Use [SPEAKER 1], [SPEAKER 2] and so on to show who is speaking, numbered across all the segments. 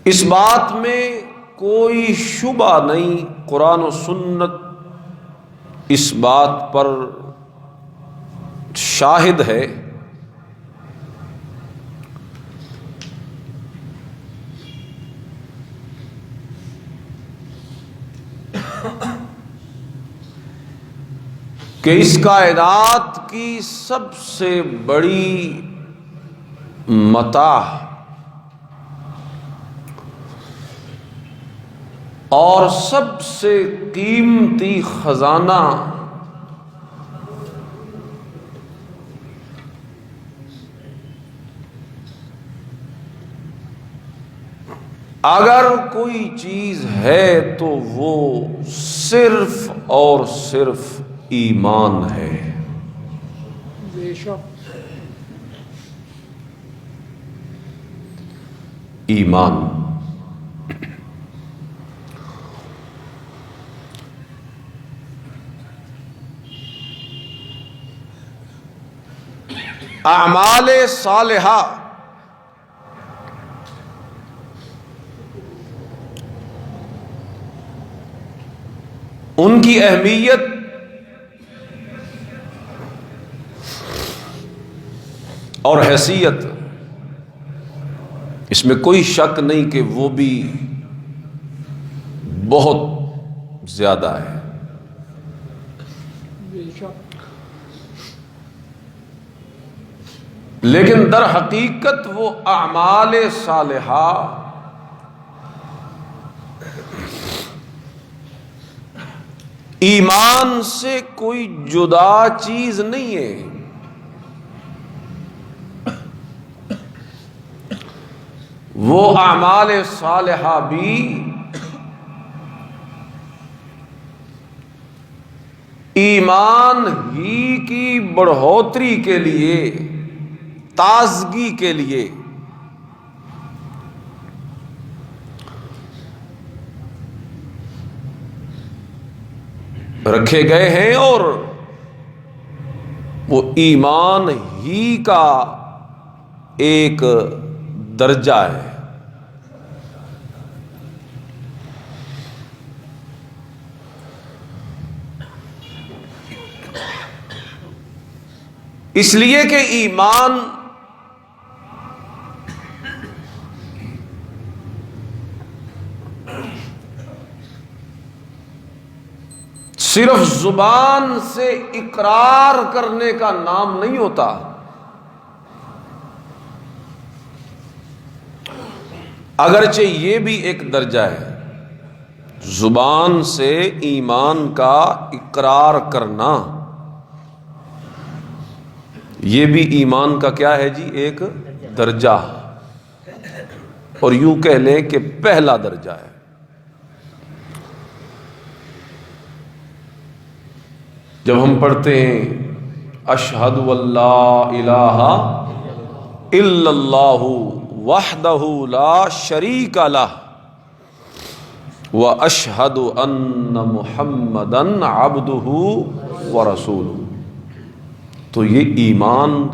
[SPEAKER 1] اس بات میں کوئی شبہ نہیں، قرآن و سنت اس بات پر شاہد ہے کہ اس کائنات کی سب سے بڑی متاع اور سب سے قیمتی خزانہ اگر کوئی چیز ہے تو وہ صرف اور صرف ایمان ہے۔
[SPEAKER 2] بے شک
[SPEAKER 1] ایمان۔ اعمال صالحہ ان کی اہمیت اور حیثیت اس میں کوئی شک نہیں کہ وہ بھی بہت زیادہ ہے۔
[SPEAKER 2] بے شک
[SPEAKER 1] لیکن در حقیقت وہ اعمال صالحہ ایمان سے کوئی جدا چیز نہیں ہے۔ وہ اعمال صالحہ بھی ایمان ہی کی بڑھوتری کے لیے، تازگی کے لیے رکھے گئے ہیں، اور وہ ایمان ہی کا ایک درجہ ہے۔ اس لیے کہ ایمان صرف زبان سے اقرار کرنے کا نام نہیں ہوتا، اگرچہ یہ بھی ایک درجہ ہے۔ زبان سے ایمان کا اقرار کرنا یہ بھی ایمان کا کیا ہے جی؟ ایک درجہ، اور یوں کہہ لیں کہ پہلا درجہ ہے۔ جب ہم پڑھتے ہیں اشہد اللہ الہ الا اللہ وحدہ لا شریک لہ واشہد ان محمدا عبدہ ورسولہ، تو یہ ایمان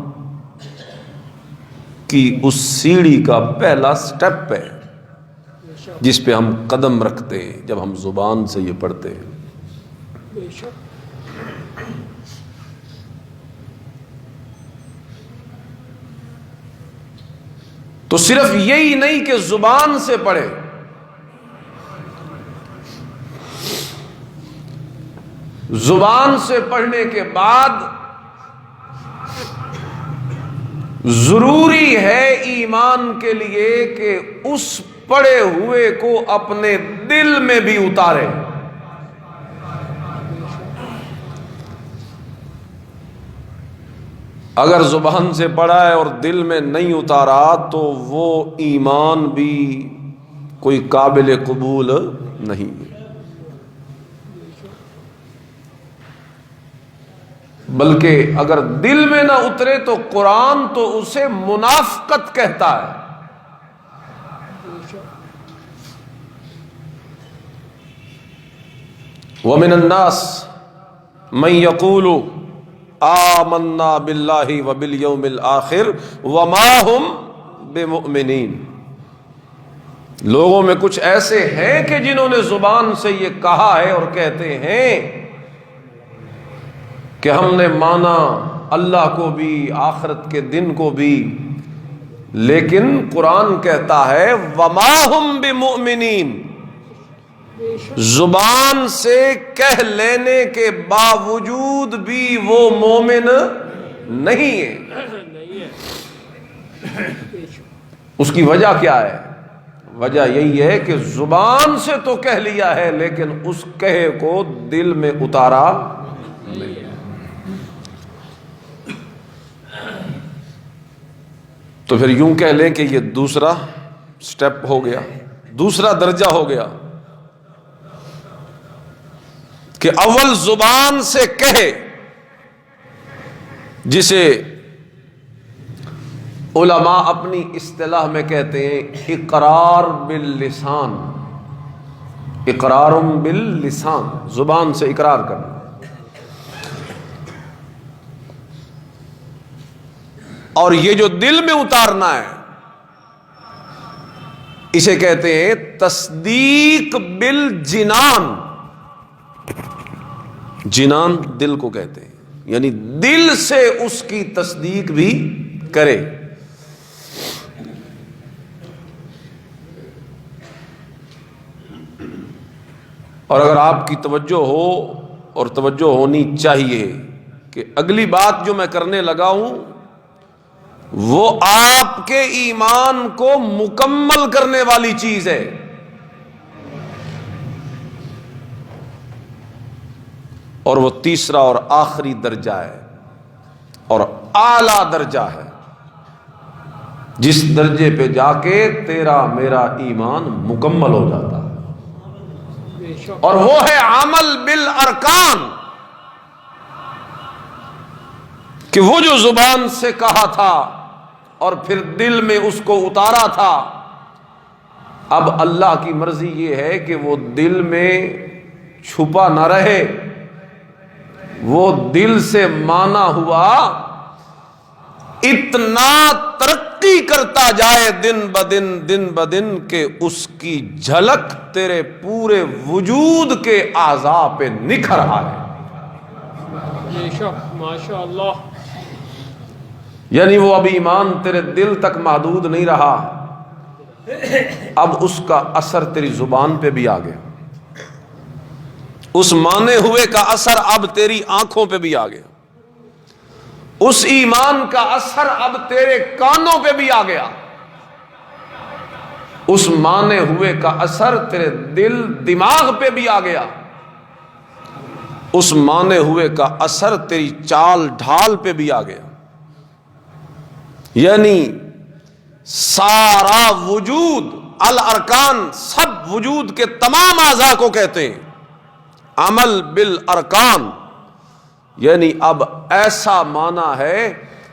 [SPEAKER 1] کی اس سیڑھی کا پہلا سٹیپ ہے جس پہ ہم قدم رکھتے ہیں جب ہم زبان سے یہ پڑھتے ہیں۔
[SPEAKER 2] بے شک
[SPEAKER 1] تو صرف یہی نہیں کہ زبان سے پڑھے، زبان سے پڑھنے کے بعد ضروری ہے ایمان کے لیے کہ اس پڑھے ہوئے کو اپنے دل میں بھی اتارے۔ اگر زبان سے پڑھا ہے اور دل میں نہیں اتارا تو وہ ایمان بھی کوئی قابل قبول نہیں۔ بلکہ اگر دل میں نہ اترے تو قرآن تو اسے منافقت کہتا ہے۔ وَمِنَ النَّاسِ مَن يَقُولُ آمنا باللہ وبالیوم الآخر وما ہم بمؤمنین، لوگوں میں کچھ ایسے ہیں کہ جنہوں نے زبان سے یہ کہا ہے اور کہتے ہیں کہ ہم نے مانا اللہ کو بھی آخرت کے دن کو بھی، لیکن قرآن کہتا ہے وما ہم بمؤمنین،
[SPEAKER 2] بے شک
[SPEAKER 1] زبان سے کہہ لینے کے باوجود بھی وہ مومن نہیں ہے۔
[SPEAKER 2] نہیں ہے، بے شک
[SPEAKER 1] اس کی وجہ کیا ہے؟ وجہ یہی ہے کہ زبان سے تو کہہ لیا ہے لیکن اس کہے کو دل میں اتارا نہیں۔ تو پھر یوں کہہ لیں کہ یہ دوسرا سٹیپ ہو گیا، دوسرا درجہ ہو گیا کہ اول زبان سے کہے، جسے علماء اپنی اصطلاح میں کہتے ہیں اقرار باللسان، اقرار باللسان، زبان سے اقرار کرنا، اور یہ جو دل میں اتارنا ہے اسے کہتے ہیں تصدیق بالجنان، جنان دل کو کہتے ہیں، یعنی دل سے اس کی تصدیق بھی کرے۔ اور اگر آپ کی توجہ ہو، اور توجہ ہونی چاہیے، کہ اگلی بات جو میں کرنے لگا ہوں وہ آپ کے ایمان کو مکمل کرنے والی چیز ہے، اور وہ تیسرا اور آخری درجہ ہے اور اعلیٰ درجہ ہے، جس درجے پہ جا کے تیرا میرا ایمان مکمل ہو جاتا ہے،
[SPEAKER 2] بے شک
[SPEAKER 1] اور وہ ہے عمل بالارکان، کہ وہ جو زبان سے کہا تھا اور پھر دل میں اس کو اتارا تھا، اب اللہ کی مرضی یہ ہے کہ وہ دل میں چھپا نہ رہے، وہ دل سے مانا ہوا اتنا ترقی کرتا جائے دن بدن دن بدن کہ اس کی جھلک تیرے پورے وجود کے اعضاء پہ نکھر آئے۔
[SPEAKER 2] بے شک ماشاء اللہ،
[SPEAKER 1] یعنی وہ اب ایمان تیرے دل تک محدود نہیں رہا، اب اس کا اثر تیری زبان پہ بھی آ گیا، اس مانے ہوئے کا اثر اب تیری آنکھوں پہ بھی آ گیا، اس ایمان کا اثر اب تیرے کانوں پہ بھی آ گیا، اس مانے ہوئے کا اثر تیرے دل دماغ پہ بھی آ گیا، اس مانے ہوئے کا اثر تیری چال ڈھال پہ بھی آ گیا، یعنی سارا وجود، الارکان، سب وجود کے تمام اعضاء کو کہتے ہیں عمل بالارکان، یعنی اب ایسا مانا ہے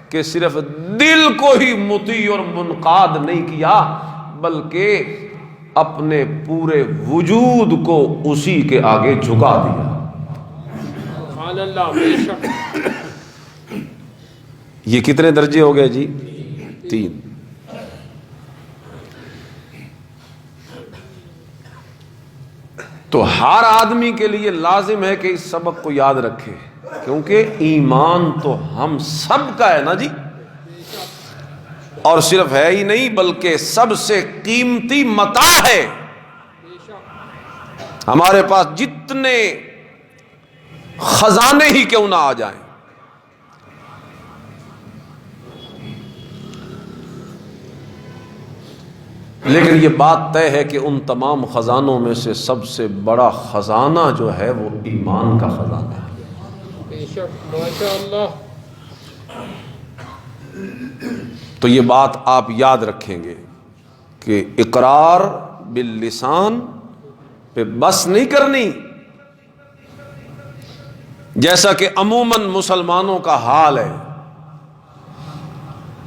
[SPEAKER 1] کہ صرف دل کو ہی مطیع اور منقاد نہیں کیا بلکہ اپنے پورے وجود کو اسی کے آگے جھکا دیا۔
[SPEAKER 2] سبحان اللہ، بے شک
[SPEAKER 1] یہ کتنے درجے ہو گئے جی؟ 3۔ تو ہر آدمی کے لیے لازم ہے کہ اس سبق کو یاد رکھے، کیونکہ ایمان تو ہم سب کا ہے نا جی، اور صرف ہے ہی نہیں بلکہ سب سے قیمتی متاع ہے۔
[SPEAKER 2] بے شک
[SPEAKER 1] ہمارے پاس جتنے خزانے ہی کیوں نہ آ جائیں، لیکن یہ بات طے ہے کہ ان تمام خزانوں میں سے سب سے بڑا خزانہ جو ہے وہ ایمان کا خزانہ ہے۔
[SPEAKER 2] بے شک ماشاء اللہ،
[SPEAKER 1] تو یہ بات آپ یاد رکھیں گے کہ اقرار باللسان پہ بس نہیں کرنی، جیسا کہ عموماً مسلمانوں کا حال ہے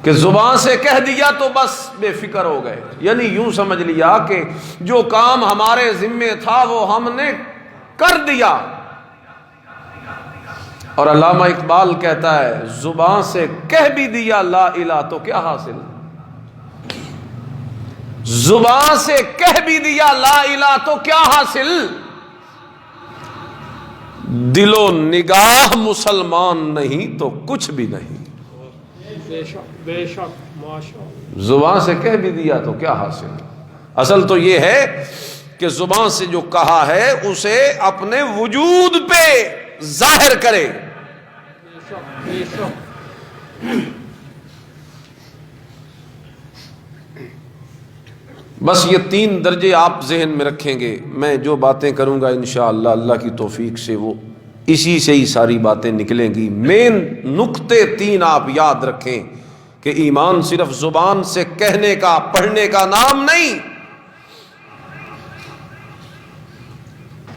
[SPEAKER 1] کہ زبان سے کہہ دیا تو بس بے فکر ہو گئے، یعنی یوں سمجھ لیا کہ جو کام ہمارے ذمے تھا وہ ہم نے کر دیا۔ اور علامہ اقبال کہتا ہے زبان سے کہہ بھی دیا لا الہ تو کیا حاصل، زبان سے کہہ بھی دیا لا الہ تو کیا حاصل؟ دل و نگاہ مسلمان نہیں تو کچھ بھی نہیں۔
[SPEAKER 2] بے شک بے شک ماشاء اللہ۔
[SPEAKER 1] زبان سے کہہ بھی دیا تو کیا حاصل؟ اصل تو یہ ہے کہ زبان سے جو کہا ہے اسے اپنے وجود پہ ظاہر کرے۔
[SPEAKER 2] بے شک بے شک۔
[SPEAKER 1] بس یہ 3 درجے آپ ذہن میں رکھیں گے۔ میں جو باتیں کروں گا انشاءاللہ اللہ کی توفیق سے وہ اسی سے ہی ساری باتیں نکلیں گی۔ مین نقطے 3 آپ یاد رکھیں کہ ایمان صرف زبان سے کہنے کا پڑھنے کا نام نہیں،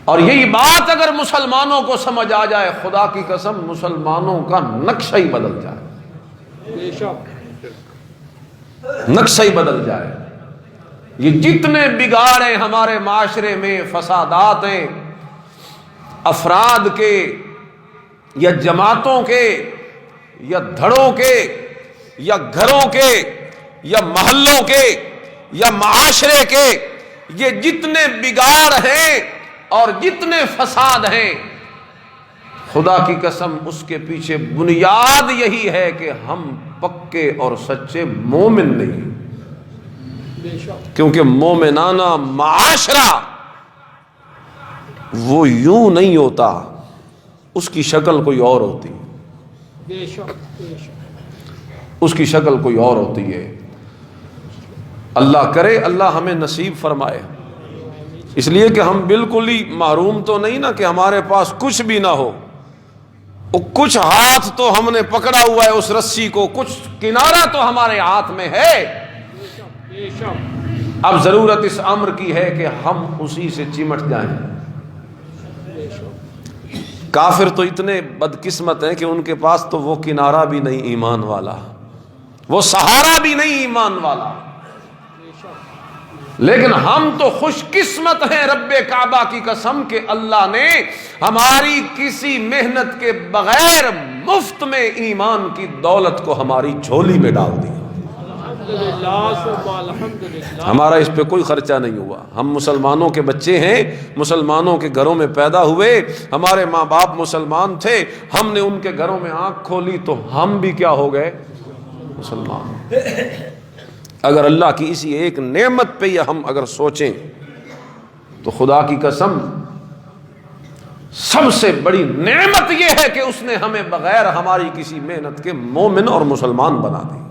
[SPEAKER 1] اور یہی بات اگر مسلمانوں کو سمجھ آ جائے خدا کی قسم مسلمانوں کا نقشہ ہی بدل جائے،
[SPEAKER 2] بے شک
[SPEAKER 1] نقشہ ہی بدل جائے۔ یہ جتنے بگاڑ ہیں ہمارے معاشرے میں، فسادات ہیں افراد کے یا جماعتوں کے یا دھڑوں کے یا گھروں کے یا محلوں کے یا معاشرے کے، یہ جتنے بگاڑ ہیں اور جتنے فساد ہیں، خدا کی قسم اس کے پیچھے بنیاد یہی ہے کہ ہم پکے اور سچے مومن نہیں،
[SPEAKER 2] بے شک
[SPEAKER 1] کیونکہ مومنانہ معاشرہ وہ یوں نہیں ہوتا، اس کی شکل کوئی اور ہوتی،
[SPEAKER 2] بے شک بے شک۔
[SPEAKER 1] اس کی شکل کوئی اور ہوتی ہے۔ اللہ کرے اللہ ہمیں نصیب فرمائے، اس لیے کہ ہم بالکل ہی محروم تو نہیں نا کہ ہمارے پاس کچھ بھی نہ ہو، کچھ ہاتھ تو ہم نے پکڑا ہوا ہے اس رسی کو، کچھ کنارہ تو ہمارے ہاتھ میں ہے۔
[SPEAKER 2] بے شک
[SPEAKER 1] اب ضرورت اس امر کی ہے کہ ہم اسی سے چمٹ جائیں۔
[SPEAKER 2] بے شک
[SPEAKER 1] کافر تو اتنے بدقسمت ہیں کہ ان کے پاس تو وہ کنارہ بھی نہیں ایمان والا، وہ سہارا بھی نہیں ایمان والا،
[SPEAKER 2] بے شک
[SPEAKER 1] لیکن ہم تو خوش قسمت ہیں رب کعبہ کی قسم کہ اللہ نے ہماری کسی محنت کے بغیر مفت میں ایمان کی دولت کو ہماری جھولی میں ڈال دی۔
[SPEAKER 2] الحمدللہ ثم الحمدللہ۔
[SPEAKER 1] ہمارا اس پہ کوئی خرچہ نہیں ہوا، ہم مسلمانوں کے بچے ہیں، مسلمانوں کے گھروں میں پیدا ہوئے، ہمارے ماں باپ مسلمان تھے، ہم نے ان کے گھروں میں آنکھ کھولی تو ہم بھی کیا ہو گئے؟ مسلمان۔ اگر اللہ کی اسی ایک نعمت پہ ہم اگر سوچیں تو خدا کی قسم سب سے بڑی نعمت یہ ہے کہ اس نے ہمیں بغیر ہماری کسی محنت کے مومن اور مسلمان بنا دی،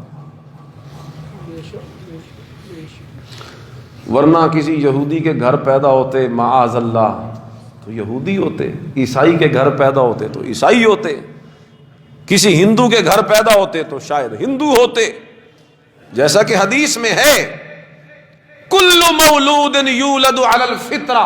[SPEAKER 1] ورنہ کسی یہودی کے گھر پیدا ہوتے معاذ اللہ تو یہودی ہوتے، عیسائی کے گھر پیدا ہوتے تو عیسائی ہوتے، کسی ہندو کے گھر پیدا ہوتے تو شاید ہندو ہوتے، جیسا کہ حدیث میں ہے کل مولود یولد علی الفطرہ،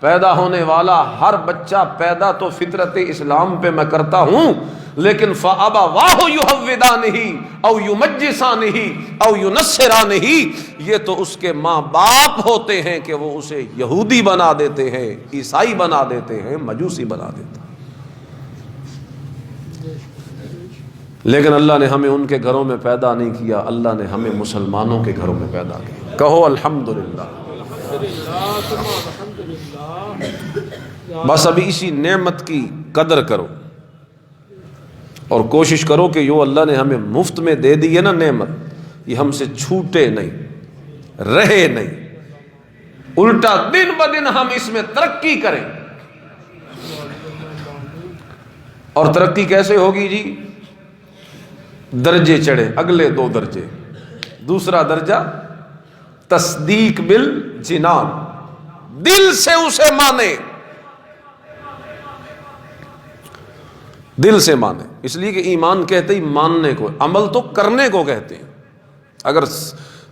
[SPEAKER 1] پیدا ہونے والا ہر بچہ پیدا تو فطرت اسلام پہ میں کرتا ہوں، لیکن فَأَبَوَاهُ يُهَوِّدَانِهِ أَوْ يُمَجِّسَانِهِ أَوْ يُنَصِّرَانِهِ، یہ تو اس کے ماں باپ ہوتے ہیں کہ وہ اسے یہودی بنا دیتے ہیں، عیسائی بنا دیتے ہیں، مجوسی بنا دیتے ہیں، لیکن اللہ نے ہمیں ان کے گھروں میں پیدا نہیں کیا، اللہ نے ہمیں مسلمانوں کے گھروں میں پیدا کیا۔ کہو الحمدللہ۔ بس ابھی اسی نعمت کی قدر کرو اور کوشش کرو کہ جو اللہ نے ہمیں مفت میں دے دی ہے نا نعمت، یہ ہم سے چھوٹے نہیں، رہے نہیں، الٹا دن بدن ہم اس میں ترقی کریں۔ اور ترقی کیسے ہوگی جی؟ درجے چڑھے، اگلے 2 درجے۔ دوسرا درجہ تصدیق بالجنان، دل سے اسے مانے، دل سے مانے، اس لیے کہ ایمان کہتے ہی ماننے کو، عمل تو کرنے کو کہتے ہیں۔ اگر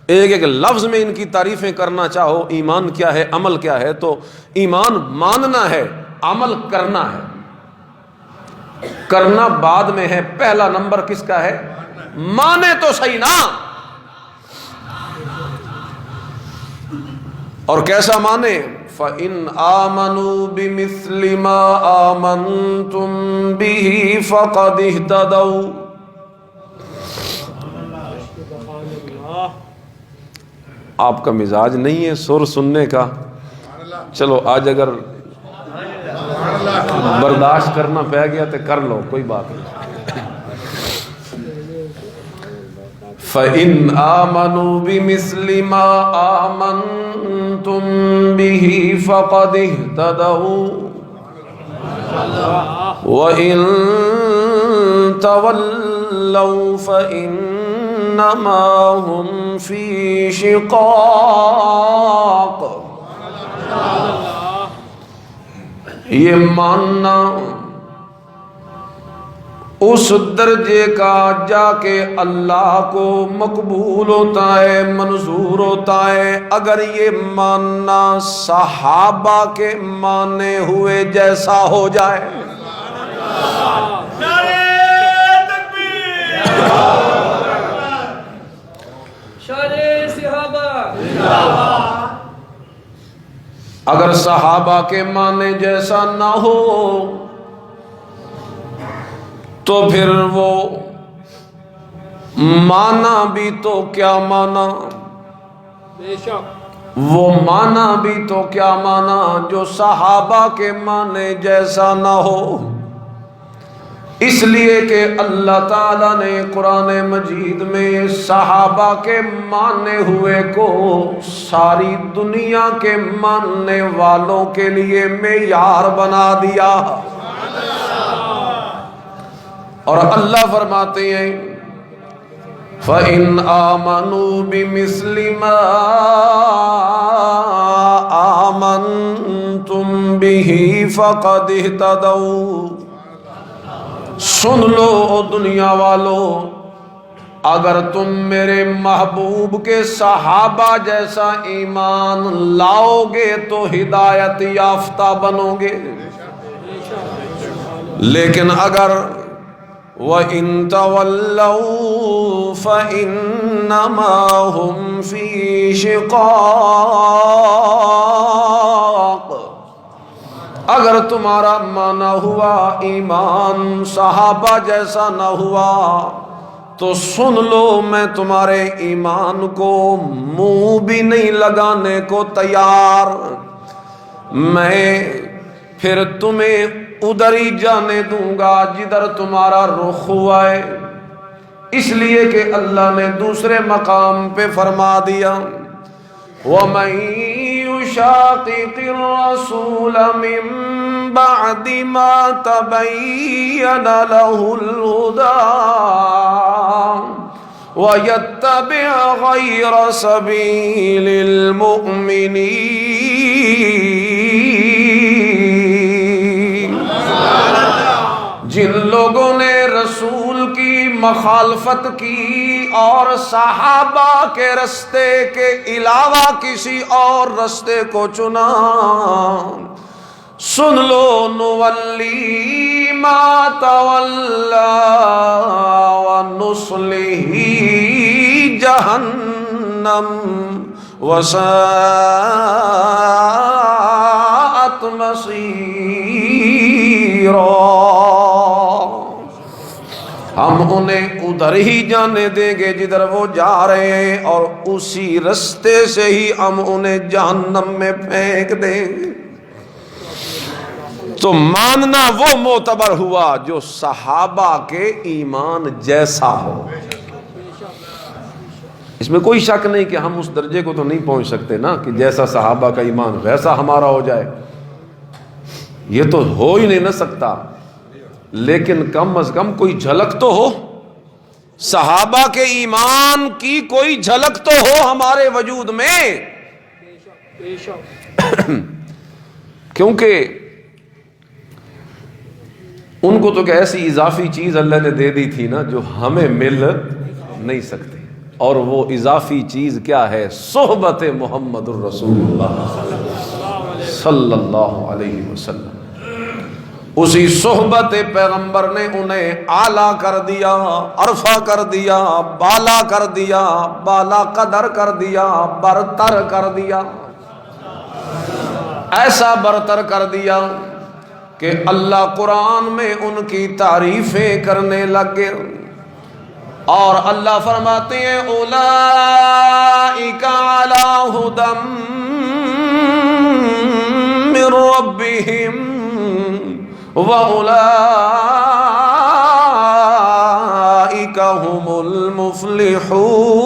[SPEAKER 1] ایک ایک لفظ میں ان کی تعریفیں کرنا چاہو ایمان کیا ہے عمل کیا ہے، تو ایمان ماننا ہے، عمل کرنا ہے۔ کرنا بعد میں ہے، پہلا نمبر کس کا ہے؟ مانے تو صحیح نا، اور کیسا مانے؟ فَإِنْ آمَنُوا بِمِثْلِ مَا آمَنْتُمْ بِهِ فَقَدِ اهْتَدَوْا۔
[SPEAKER 2] سبحان اللہ۔
[SPEAKER 1] آپ کا مزاج نہیں ہے سر سننے کا؟ چلو آج اگر برداشت کرنا پہ گیا تو کر لو، کوئی بات نہیں۔ فَإِنْ آمَنُوا بِمِثْلِ مَا آمَنْتُمْ بِهِ فَقَدِ اهْتَدَوْا وَإِنْ تَوَلَّوْا فَإِنَّمَا هُمْ فِي شِقَاقٍ۔ یہ ماننا اس درجے کا جا کے اللہ کو مقبول ہوتا ہے، منظور ہوتا ہے، اگر یہ ماننا صحابہ کے مانے ہوئے جیسا ہو جائے۔
[SPEAKER 3] نعرہ تکبیر، شان صحابہ،
[SPEAKER 1] اگر صحابہ کے معنی جیسا نہ ہو تو پھر وہ معنی بھی تو کیا معنی،
[SPEAKER 2] بے شک
[SPEAKER 1] وہ معنی بھی تو کیا معنی جو صحابہ کے معنی جیسا نہ ہو۔ اس لیے کہ اللہ تعالیٰ نے قرآن مجید میں صحابہ کے ماننے ہوئے کو ساری دنیا کے ماننے والوں کے لیے معیار بنا دیا، اور اللہ فرماتے ہیں فَإِنْ آمَنُوا بِمِثْلِ مَا آمَنْتُمْ بِهِ فَقَدِ اهْتَدَوْا۔ سن لو او دنیا والو، اگر تم میرے محبوب کے صحابہ جیسا ایمان لاؤ گے تو ہدایت یافتہ بنو گے، لیکن اگر وَإِن تَوَلَّوْا فَإِنَّمَا هُمْ فِي شِقَاقٍ، اگر تمہارا مانا ہوا ایمان صحابہ جیسا نہ ہوا تو سن لو میں تمہارے ایمان کو منہ بھی نہیں لگانے کو تیار، میں پھر تمہیں ادھر ہی جانے دوں گا جدھر تمہارا رخ ہوا ہے۔ اس لیے کہ اللہ نے دوسرے مقام پہ فرما دیا وَمَن يُشَاقِقِ الرَّسُولَ مِن بَعْدِ مَا تَبَيَّنَ لَهُ الْهُدَى وَيَتَّبِعْ غَيْرَ سَبِيلِ الْمُؤْمِنِينَ، جن لوگوں نے رسول کی مخالفت کی اور صحابہ کے رستے کے علاوہ کسی اور رستے کو چنا، سن لو نولی ما تولا ونصلہ جہنم وساءت مصیرا، ہم انہیں ادھر ہی جانے دیں گے جدھر وہ جا رہے ہیں، اور اسی رستے سے ہی ہم انہیں جہنم میں پھینک دیں گے۔ تو ماننا وہ معتبر ہوا جو صحابہ کے ایمان جیسا ہو۔ اس میں کوئی شک نہیں کہ ہم اس درجے کو تو نہیں پہنچ سکتے نا کہ جیسا صحابہ کا ایمان ویسا ہمارا ہو جائے، یہ تو ہو ہی نہیں نہ سکتا، لیکن کم از کم کوئی جھلک تو ہو، صحابہ کے ایمان کی کوئی جھلک تو ہو ہمارے وجود میں،
[SPEAKER 2] بے شک
[SPEAKER 1] کیونکہ ان کو تو کہ ایسی اضافی چیز اللہ نے دے دی تھی نا جو ہمیں مل نہیں سکتی، اور وہ اضافی چیز کیا ہے؟ صحبت محمد الرسول اللہ صلی اللہ علیہ وسلم۔ اسی صحبت پیغمبر نے انہیں اعلیٰ کر دیا، عرفہ کر دیا، بالا کر دیا، بالا قدر کر دیا، برتر کر دیا، ایسا برتر کر دیا کہ اللہ قرآن میں ان کی تعریفیں کرنے لگ گئے۔ اور اللہ فرماتے ہیں اولئک علی ھدی من ربہم واولئک ھم المفلحون۔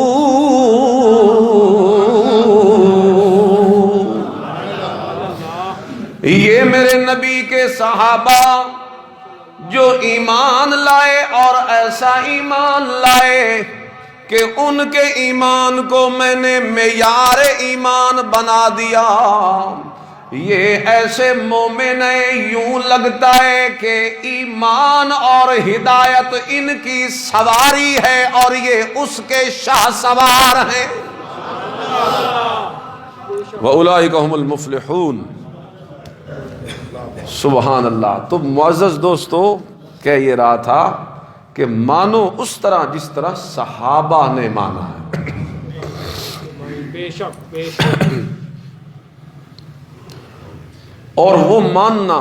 [SPEAKER 1] یہ میرے نبی کے صحابہ جو ایمان لائے اور ایسا ایمان لائے کہ ان کے ایمان کو میں نے معیار ایمان بنا دیا، یہ ایسے مومن ہیں یوں لگتا ہے کہ ایمان اور ہدایت ان کی سواری ہے اور یہ اس کے شاہ سوار ہیں۔ وَأُولَئِكَ هُمُ الْمُفْلِحُونَ۔ سبحان اللہ۔ تو معزز دوستو، کہہ یہ رہا تھا کہ مانو اس طرح جس طرح صحابہ نے مانا ہے۔
[SPEAKER 2] بے شک بے شک۔
[SPEAKER 1] اور وہ ماننا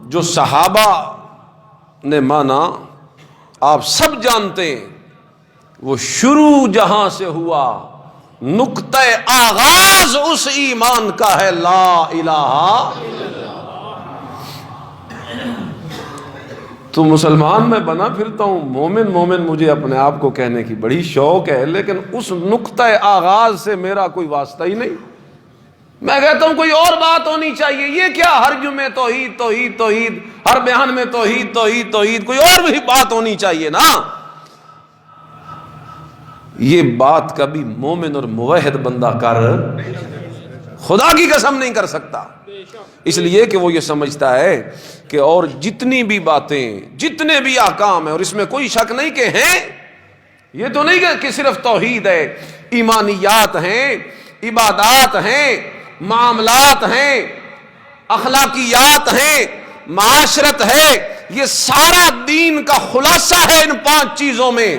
[SPEAKER 1] جو صحابہ نے مانا آپ سب جانتے ہیں، وہ شروع جہاں سے ہوا، نقطہ آغاز اس ایمان کا ہے لا الہ۔ تو مسلمان میں بنا پھرتا ہوں، مومن مومن مجھے اپنے آپ کو کہنے کی بڑی شوق ہے، لیکن اس نقطہ آغاز سے میرا کوئی واسطہ ہی نہیں۔ میں کہتا ہوں کوئی اور بات ہونی چاہیے، یہ کیا ہر جمعے توحید توحید توحید، ہر بیان میں توحید توحید توحید، کوئی اور بھی بات ہونی چاہیے نا۔ یہ بات کبھی مومن اور موحد بندہ کر خدا کی قسم نہیں کر سکتا، اس لیے کہ وہ یہ سمجھتا ہے کہ اور جتنی بھی باتیں، جتنے بھی احکام ہیں، اور اس میں کوئی شک نہیں کہ ہیں، یہ تو نہیں کہ صرف توحید ہے، ایمانیات ہیں، عبادات ہیں، معاملات ہیں، اخلاقیات ہیں، معاشرت ہے، یہ سارا دین کا خلاصہ ہے ان 5 چیزوں میں۔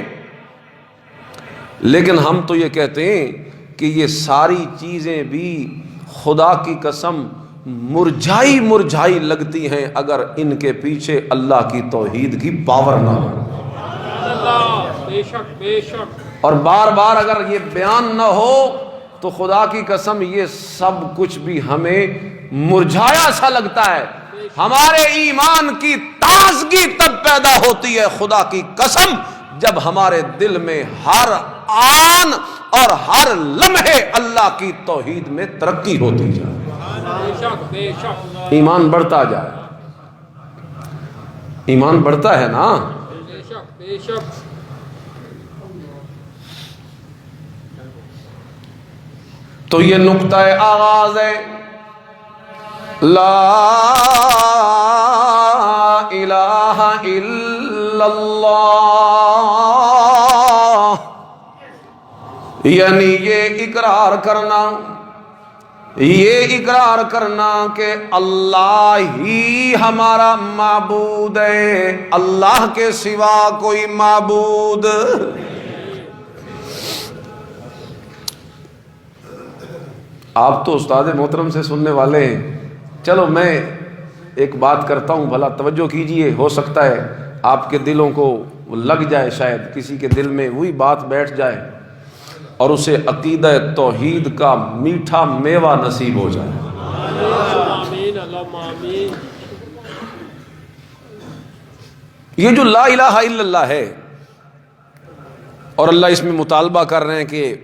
[SPEAKER 1] لیکن ہم تو یہ کہتے ہیں کہ یہ ساری چیزیں بھی خدا کی قسم مرجھائی مرجھائی لگتی ہیں اگر ان کے پیچھے اللہ کی توحید کی پاور نہ ہو۔
[SPEAKER 2] بے شک بے شک۔
[SPEAKER 1] اور بار بار اگر یہ بیان نہ ہو تو خدا کی قسم یہ سب کچھ بھی ہمیں مرجھایا سا لگتا ہے۔ ہمارے ایمان کی تازگی تب پیدا ہوتی ہے خدا کی قسم جب ہمارے دل میں ہر آن اور ہر لمحے اللہ کی توحید میں ترقی ہوتی جائے،
[SPEAKER 2] بے شک بے شک۔
[SPEAKER 1] ایمان بڑھتا جائے، ایمان بڑھتا ہے نا۔
[SPEAKER 2] بے شک بے شک۔
[SPEAKER 1] تو یہ نقطہ آغاز ہے لا الہ الا اللہ، یعنی یہ اقرار کرنا کہ اللہ ہی ہمارا معبود ہے، اللہ کے سوا کوئی معبود۔ آپ تو استاد محترم سے سننے والے ہیں، چلو میں ایک بات کرتا ہوں، بھلا توجہ کیجئے، ہو سکتا ہے آپ کے دلوں کو لگ جائے، شاید کسی کے دل میں وہی بات بیٹھ جائے اور اسے عقیدہ توحید کا میٹھا میوہ نصیب ہو جائے۔
[SPEAKER 2] آمین اللہم آمین۔
[SPEAKER 1] یہ جو لا الہ الا اللہ ہے، اور اللہ اس میں مطالبہ کر رہے ہیں کہ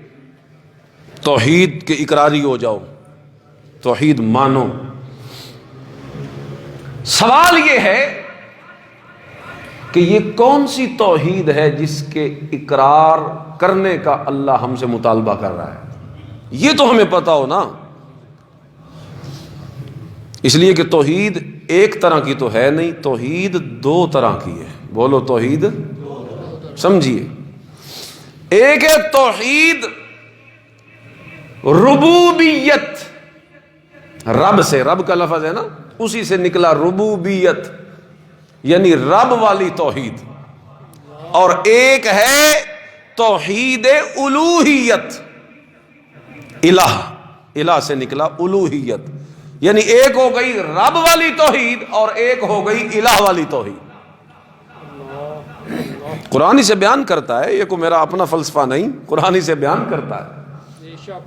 [SPEAKER 1] توحید کے اقراری ہو جاؤ، توحید مانو۔ سوال یہ ہے کہ یہ کون سی توحید ہے جس کے اقرار کرنے کا اللہ ہم سے مطالبہ کر رہا ہے؟ یہ تو ہمیں پتا ہو نا، اس لیے کہ توحید ایک طرح کی تو ہے نہیں، توحید 2 طرح کی ہے۔ بولو توحید، سمجھیے۔ ایک ہے توحید ربوبیت، رب سے، رب کا لفظ ہے نا، اسی سے نکلا ربوبیت، یعنی رب والی توحید۔ اور ایک ہے توحید الوہیت، الہ سے نکلا الوہیت، یعنی ایک ہو گئی رب والی توحید اور ایک ہو گئی الہ والی توحید۔ قرآن ہی سے بیان کرتا ہے، یہ کوئی میرا اپنا فلسفہ نہیں، قرآن ہی سے بیان کرتا ہے
[SPEAKER 2] بے شک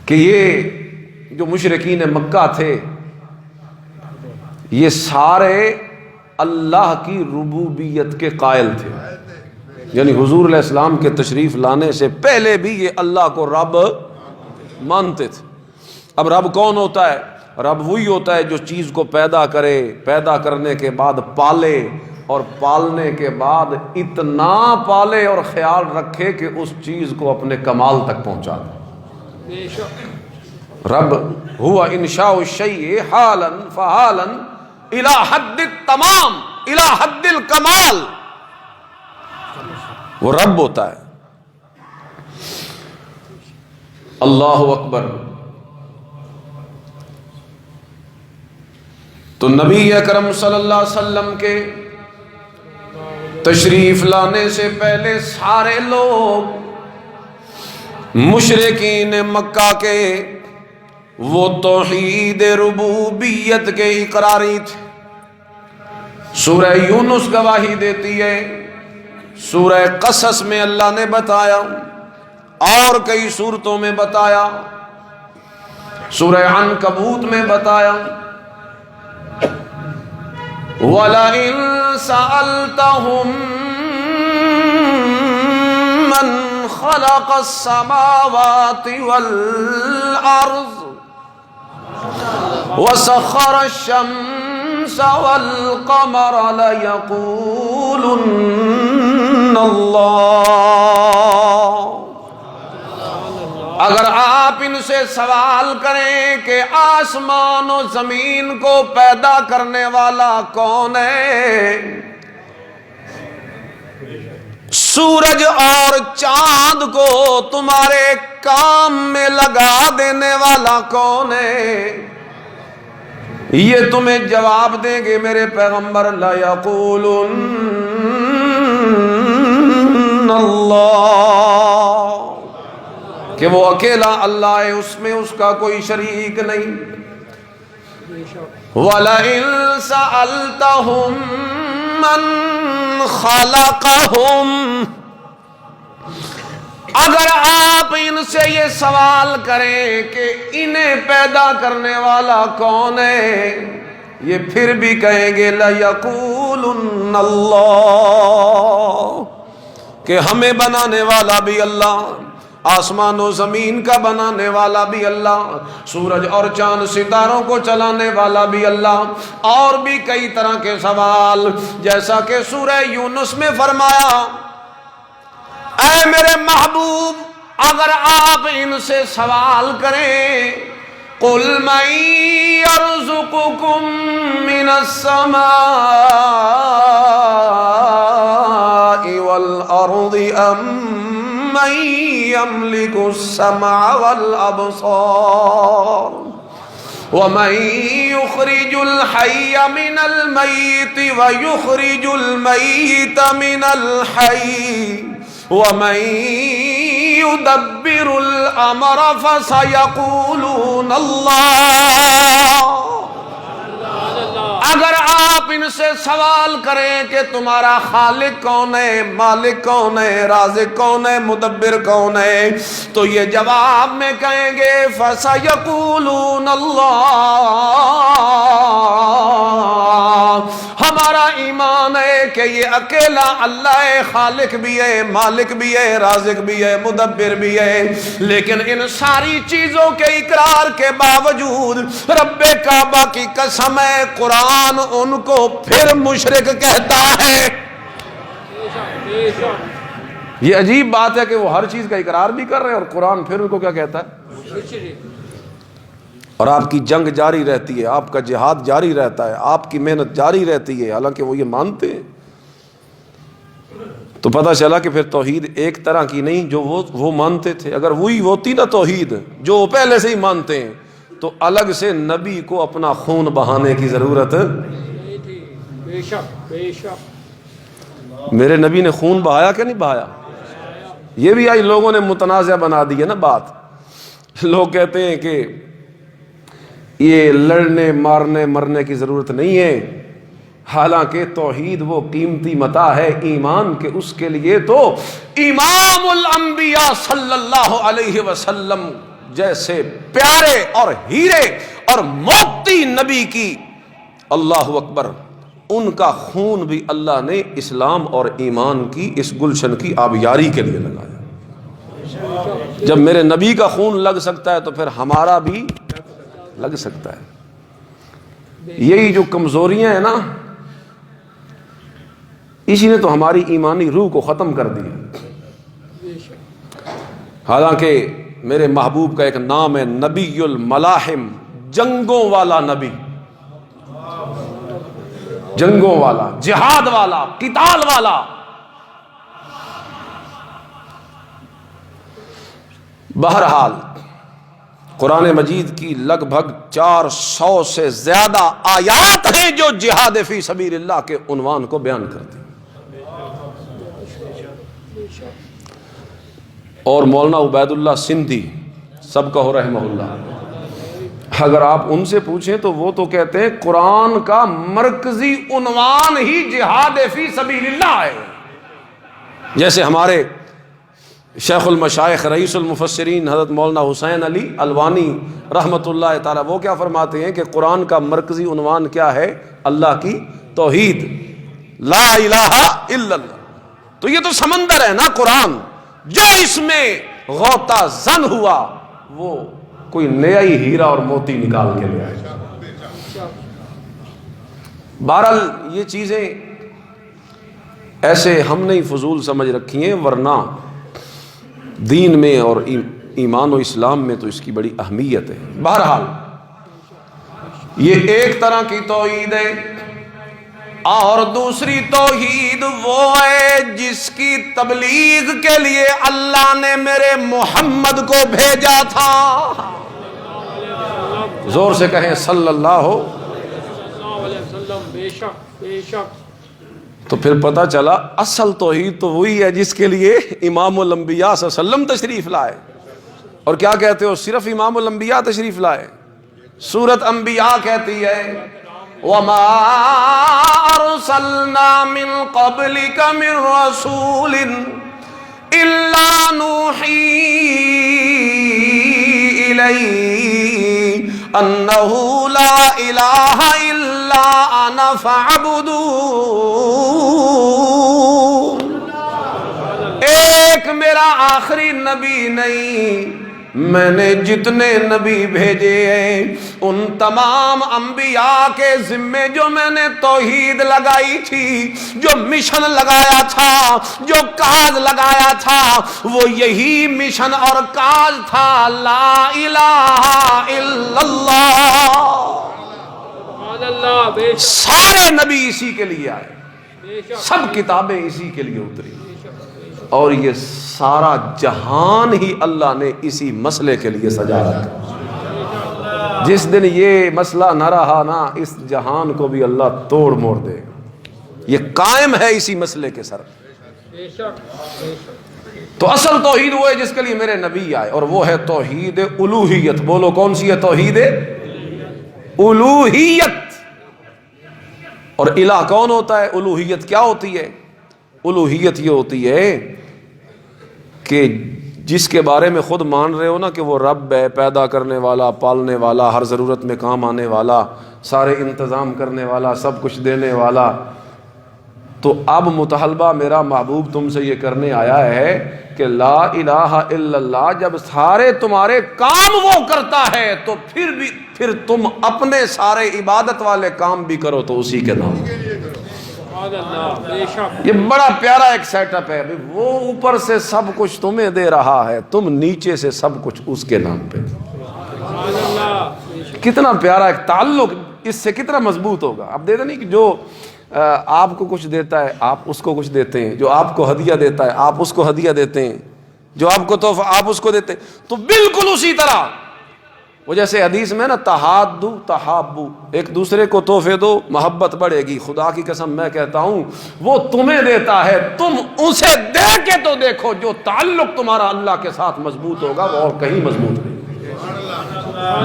[SPEAKER 1] کہ یہ جو مشرکین مکہ تھے یہ سارے اللہ کی ربوبیت کے قائل تھے، یعنی حضور علیہ السلام کے تشریف لانے سے پہلے بھی یہ اللہ کو رب مانتے تھے۔ اب رب کون ہوتا ہے؟ رب وہی ہوتا ہے جو چیز کو پیدا کرے، پیدا کرنے کے بعد پالے، اور پالنے کے بعد اتنا پالے اور خیال رکھے کہ اس چیز کو اپنے کمال تک پہنچا دے۔
[SPEAKER 2] بے شک
[SPEAKER 1] رب ہوا انشاء الشیء حالا فحالا الی حد التمام الی حد الکمال، وہ رب ہوتا ہے۔ اللہ اکبر۔ تو نبی اکرم صلی اللہ علیہ وسلم کے تشریف لانے سے پہلے سارے لوگ مشرکین مکہ کے وہ توحید ربوبیت کے اقراری تھے۔ سورہ یونس گواہی دیتی ہے، سورہ قصص میں اللہ نے بتایا، اور کئی سورتوں میں بتایا، سورہ عنکبوت میں بتایا، وَلَئِن سَأَلْتَهُم مَّنْ خَلَقَ السَّمَاوَاتِ وَالْأَرْضَ وَسَخَّرَ الشَّمْسَ وَالْقَمَرَ لَيَقُولُنَّ اللَّهُ۔ اگر آپ ان سے سوال کریں کہ آسمان و زمین کو پیدا کرنے والا کون ہے، سورج اور چاند کو تمہارے کام میں لگا دینے والا کون ہے، یہ تمہیں جواب دیں گے میرے پیغمبر، لَيَقُولُنَّ اللَّهُ، کہ وہ اکیلا اللہ ہے، اس میں اس کا کوئی شریک نہیں۔ وَلَئِن سَأَلْتَهُم مَّن خَلَقَهُمْ، اگر آپ ان سے یہ سوال کریں کہ انہیں پیدا کرنے والا کون ہے، یہ پھر بھی کہیں گے لَيَقُولُنَّ اللَّهُ، کہ ہمیں بنانے والا بھی اللہ، آسمان و زمین کا بنانے والا بھی اللہ، سورج اور چاند ستاروں کو چلانے والا بھی اللہ، اور بھی کئی طرح کے سوال، جیسا کہ سورہ یونس میں فرمایا، اے میرے محبوب اگر آپ ان سے سوال کریں، قُلْ مَن يَرْزُقُكُم مِّنَ السَّمَاءِ وَالْأَرْضِ أَمَّن يَمْلِكُ السَّمْعَ وَالْأَبْصَارَ وَمَن يُخْرِجُ الْحَيَّ مِنَ الْمَيِّتِ وَيُخْرِجُ الْمَيِّتَ مِنَ الْحَيِّ وَمَن يُدَبِّرُ الْأَمْرَ فَسَيَقُولُونَ اللَّهُ۔ اگر آپ ان سے سوال کریں کہ تمہارا خالق کون ہے، مالک کون ہے، رازق کون ہے، مدبر کون ہے، تو یہ جواب میں کہیں گے فَسَيَقُولُونَ اللَّهُ۔ ہمارا ایمان ہے کہ یہ اکیلا اللہ ہے، خالق بھی ہے، مالک بھی ہے، رازق بھی ہے، مدبر بھی ہے، لیکن ان ساری چیزوں کے اقرار کے باوجود رب کعبہ کی قسم ہے قرآن ان کو پھر مشرک کہتا ہے۔ یہ عجیب بات ہے کہ وہ ہر چیز کا اقرار بھی کر رہے ہیں اور قرآن پھر ان کو کیا کہتا ہے؟ اور آپ کی جنگ جاری رہتی ہے، آپ کا جہاد جاری رہتا ہے، آپ کی محنت جاری رہتی ہے، حالانکہ وہ یہ مانتے ہیں۔ تو پتہ چلا کہ پھر توحید ایک طرح کی نہیں جو وہ مانتے تھے، اگر وہی ہوتی نا توحید جو وہ پہلے سے ہی مانتے ہیں تو الگ سے نبی کو اپنا خون بہانے کی ضرورت۔
[SPEAKER 2] بے شک بے شک
[SPEAKER 1] میرے نبی نے خون بہایا کہ نہیں بہایا؟ یہ بھی آئی لوگوں نے متنازع بنا دی ہے نا بات۔ لوگ کہتے ہیں کہ یہ لڑنے مارنے مرنے کی ضرورت نہیں ہے، حالانکہ توحید وہ قیمتی متاع ہے ایمان کے، اس کے لیے تو امام الانبیاء صلی اللہ علیہ وسلم جیسے پیارے اور ہیرے اور موتی نبی کی، اللہ اکبر، ان کا خون بھی اللہ نے اسلام اور ایمان کی اس گلشن کی آبیاری کے لیے لگایا۔ جب میرے نبی کا خون لگ سکتا ہے تو پھر ہمارا بھی لگ سکتا ہے۔ یہی جو کمزوریاں ہیں نا، اسی نے تو ہماری ایمانی روح کو ختم کر دیا۔ حالانکہ میرے محبوب کا ایک نام ہے نبی الملاحم، جنگوں والا نبی، جنگوں والا، جہاد والا، قتال والا۔ بہرحال قرآن مجید کی لگ بھگ 400 سے زیادہ آیات ہیں جو جہاد فی سبیل اللہ کے عنوان کو بیان کرتی ہیں۔ اور مولانا عبید اللہ سندھی سب کا رحمہ اللہ، اگر آپ ان سے پوچھیں تو وہ تو کہتے ہیں قرآن کا مرکزی عنوان ہی جہاد فی سبیل اللہ ہے۔ جیسے ہمارے شیخ المشائخ رئیس المفسرین حضرت مولانا حسین علی الوانی رحمۃ اللہ تعالی، وہ کیا فرماتے ہیں کہ قرآن کا مرکزی عنوان کیا ہے؟ اللہ کی توحید، لا الہ الا اللہ۔ تو یہ تو سمندر ہے نا قرآن، جو اس میں غوطہ زن ہوا وہ کوئی نیا ہی ہیرا اور موتی نکال کے لے آئے۔ بہرحال یہ چیزیں ایسے ہم نے فضول سمجھ رکھی ہیں، ورنہ دین میں اور ایمان و اسلام میں تو اس کی بڑی اہمیت ہے۔ بہرحال یہ ایک طرح کی توحید ہے، اور دوسری توحید وہ ہے جس کی تبلیغ کے لیے اللہ نے میرے محمد کو بھیجا تھا۔ زور سے کہیں صلی اللہ
[SPEAKER 2] علیہ وسلم۔ بے شک بے شک۔
[SPEAKER 1] تو پھر پتہ چلا اصل توحید تو وہی ہے جس کے لیے امام الانبیاء صلی اللہ علیہ وسلم تشریف لائے۔ اور کیا کہتے ہو؟ صرف امام الانبیاء تشریف لائے؟ سورۃ انبیاء کہتی ہے وَمَا أَرْسَلْنَا مِن قَبْلِكَ مِن رَّسُولٍ إِلَّا نُوحِي إِلَيْهِ أَنَّهُ لَا إِلَٰهَ إِلَّا أَنَا فَاعْبُدُونِ۔ ایک میرا آخری نبی نہیں، میں نے جتنے نبی بھیجے ہیں ان تمام انبیاء کے ذمے جو میں نے توحید لگائی تھی، جو مشن لگایا تھا، جو کاج لگایا تھا، وہ یہی مشن اور کاج تھا، لا الہ الا اللہ۔ سارے نبی اسی کے لیے آئے، سب کتابیں اسی کے لیے اتری، اور یہ سارا جہان ہی اللہ نے اسی مسئلے کے لیے سجا رکھا۔ جس دن یہ مسئلہ نہ رہا نا، اس جہان کو بھی اللہ توڑ موڑ دے گا، یہ قائم ہے اسی مسئلے کے سر۔ تو اصل توحید وہ ہے جس کے لیے میرے نبی آئے، اور وہ ہے توحید الوہیت۔ بولو کون سی ہے توحید الوہیت؟ اور الہ کون ہوتا ہے؟ الوہیت کیا ہوتی ہے؟ الوہیت یہ ہوتی ہے کہ جس کے بارے میں خود مان رہے ہو نا کہ وہ رب ہے، پیدا کرنے والا، پالنے والا، ہر ضرورت میں کام آنے والا، سارے انتظام کرنے والا، سب کچھ دینے والا، تو اب مطالبہ میرا محبوب تم سے یہ کرنے آیا ہے کہ لا الہ الا اللہ جب سارے تمہارے کام وہ کرتا ہے تو پھر تم اپنے سارے عبادت والے کام بھی کرو تو اسی کے نام۔ یہ بڑا پیارا ایک سیٹ اپ ہے، وہ اوپر سے سب کچھ تمہیں دے رہا ہے، تم نیچے سے سب کچھ اس کے نام پہ۔ کتنا پیارا ایک تعلق، اس سے کتنا مضبوط ہوگا۔ اب دیتے نہیں کہ جو آپ کو کچھ دیتا ہے آپ اس کو کچھ دیتے ہیں، جو آپ کو ہدیہ دیتا ہے آپ اس کو ہدیہ دیتے ہیں، جو آپ کو تحفہ آپ اس کو دیتے ہیں، تو بالکل اسی طرح وہ جیسے حدیث میں نا تحادو تحابو، ایک دوسرے کو تحفے دو محبت بڑھے گی۔ خدا کی قسم میں کہتا ہوں وہ تمہیں دیتا ہے، تم اسے دے کے تو دیکھو، جو تعلق تمہارا اللہ کے ساتھ مضبوط ہوگا وہ اور کہیں مضبوط نہیں،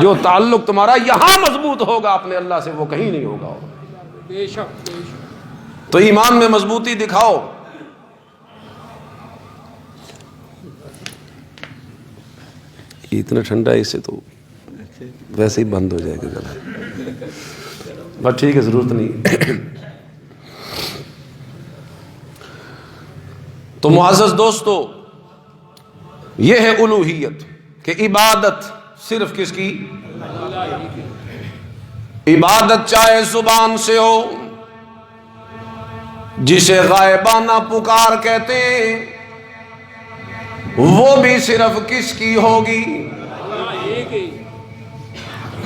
[SPEAKER 1] جو تعلق تمہارا یہاں مضبوط ہوگا اپنے اللہ سے وہ کہیں نہیں ہوگا۔
[SPEAKER 2] بے شک
[SPEAKER 1] تو ایمان میں مضبوطی دکھاؤ. یہ اتنا ٹھنڈا ہے، اس سے تو ویسے ہی بند ہو جائے گا گلا. بس ٹھیک ہے، ضرورت نہیں. تو معزز دوستو، یہ ہے الوہیت کہ عبادت صرف کس کی؟ عبادت چاہے زبان سے ہو، جسے غائبانہ پکار کہتے ہیں، وہ بھی صرف کس کی ہوگی؟